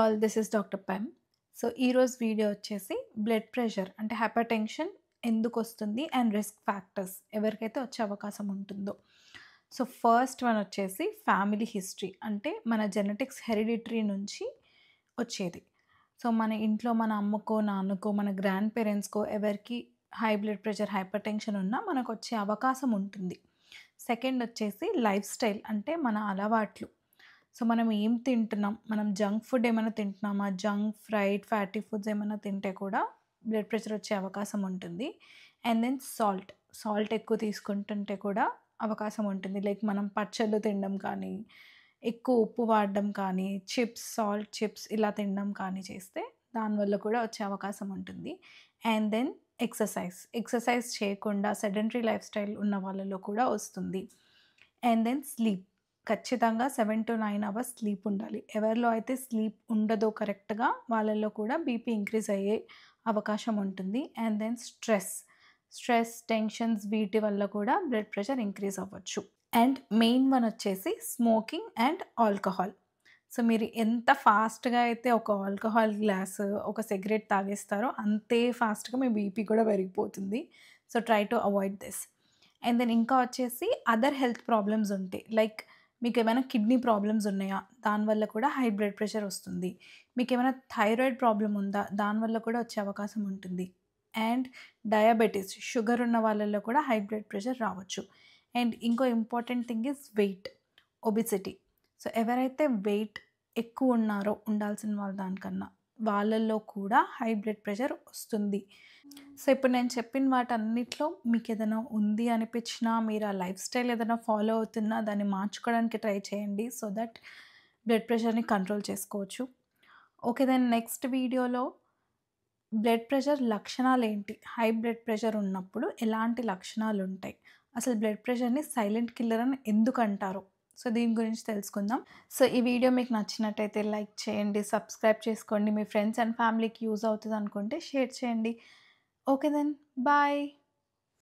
All, this is doctor PEM. So ఈరోజు video వచ్చేసి blood pressure అంటే హైపర్ టెన్షన్ ఎందుకు వస్తుంది అండ్ రిస్క్ ఫ్యాక్టర్స్ ఎవరికైతే వచ్చే అవకాశం ఉంటుందో. సో ఫస్ట్ వన్ వచ్చేసి ఫ్యామిలీ హిస్టరీ, అంటే మన జెనెటిక్స్ హెరిడిటరీ నుంచి వచ్చేది. సో మన ఇంట్లో మన అమ్మకో నాన్నకో మన గ్రాండ్ పేరెంట్స్కో ఎవరికి high blood pressure hyper tension ఉన్నా మనకు వచ్చే అవకాశం ఉంటుంది. సెకండ్ వచ్చేసి లైఫ్ స్టైల్, అంటే మన అలవాట్లు. సో మనం ఏం తింటున్నాం, మనం జంక్ ఫుడ్ ఏమైనా తింటున్నామా, జంక్ ఫ్రైడ్ ఫ్యాటీ ఫుడ్స్ ఏమైనా తింటే కూడా బ్లడ్ ప్రెషర్ వచ్చే అవకాశం ఉంటుంది. అండ్ దెన్ సాల్ట్ ఎక్కువ తీసుకుంటుంటే కూడా అవకాశం ఉంటుంది. లైక్ మనం పచ్చళ్ళు తినడం కానీ, ఎక్కువ ఉప్పు వాడడం కానీ, సాల్ట్ చిప్స్ ఇలా తినడం కానీ చేస్తే దానివల్ల కూడా వచ్చే అవకాశం ఉంటుంది. అండ్ దెన్ ఎక్సర్సైజ్ చేయకుండా సెడెంటరీ లైఫ్ స్టైల్ ఉన్న వాళ్ళలో కూడా వస్తుంది. అండ్ దెన్ స్లీప్, ఖచ్చితంగా 7 to 9 అవర్స్ స్లీప్ ఉండాలి. ఎవరిలో అయితే స్లీప్ ఉండదో కరెక్ట్గా వాళ్ళల్లో కూడా బీపీ ఇంక్రీజ్ అయ్యే అవకాశం ఉంటుంది. అండ్ దెన్ స్ట్రెస్ టెన్షన్స్ వీటి వల్ల కూడా బ్లడ్ ప్రెషర్ ఇంక్రీజ్ అవ్వచ్చు. అండ్ మెయిన్ వన్ వచ్చేసి స్మోకింగ్ అండ్ ఆల్కహాల్. సో మీరు ఎంత ఫాస్ట్గా అయితే ఒక ఆల్కహాల్ గ్లాస్ ఒక సిగరెట్ తాగేస్తారో అంతే ఫాస్ట్గా మీ బీపీ కూడా పెరిగిపోతుంది. So try to avoid this. And then ఇంకా వచ్చేసి అదర్ హెల్త్ ప్రాబ్లమ్స్ ఉంటాయి. లైక్ మీకు ఏమైనా కిడ్నీ ప్రాబ్లమ్స్ ఉన్నాయా, దానివల్ల కూడా హై బ్లడ్ ప్రెషర్ వస్తుంది. మీకు ఏమైనా థైరాయిడ్ ప్రాబ్లం ఉందా, దానివల్ల కూడా వచ్చే అవకాశం ఉంటుంది. అండ్ డయాబెటీస్, షుగర్ ఉన్న వాళ్ళల్లో కూడా హై బ్లడ్ ప్రెషర్ రావచ్చు. అండ్ ఇంకో important thing is weight, obesity. So ఎవరైతే వెయిట్ ఎక్కువ ఉన్నారో ఉండాల్సిన దానికన్నా వాళ్ళల్లో కూడా హై బ్లడ్ ప్రెషర్ వస్తుంది. సో ఇప్పుడు నేను చెప్పిన వాటన్నిటిలో మీకు ఏదైనా ఉంది అనిపించినా, మీరు ఆ లైఫ్ స్టైల్ ఏదైనా ఫాలో అవుతున్నా దాన్ని మార్చుకోవడానికి ట్రై చేయండి, సో దట్ బ్లడ్ ప్రెషర్ని కంట్రోల్ చేసుకోవచ్చు. ఓకే, దెన్ నెక్స్ట్ వీడియోలో బ్లడ్ ప్రెషర్ లక్షణాలు ఏంటి, హై బ్లడ్ ప్రెషర్ ఉన్నప్పుడు ఎలాంటి లక్షణాలు ఉంటాయి, అసలు బ్లడ్ ప్రెషర్ని సైలెంట్ కిల్లర్ అని ఎందుకు అంటారు, సో దీని గురించి తెలుసుకుందాం. సో ఈ వీడియో మీకు నచ్చినట్టయితే లైక్ చేయండి, సబ్స్క్రైబ్ చేసుకోండి, మీ ఫ్రెండ్స్ అండ్ ఫ్యామిలీకి యూజ్ అవుతుంది అనుకుంటే షేర్ చేయండి. Okay then, bye.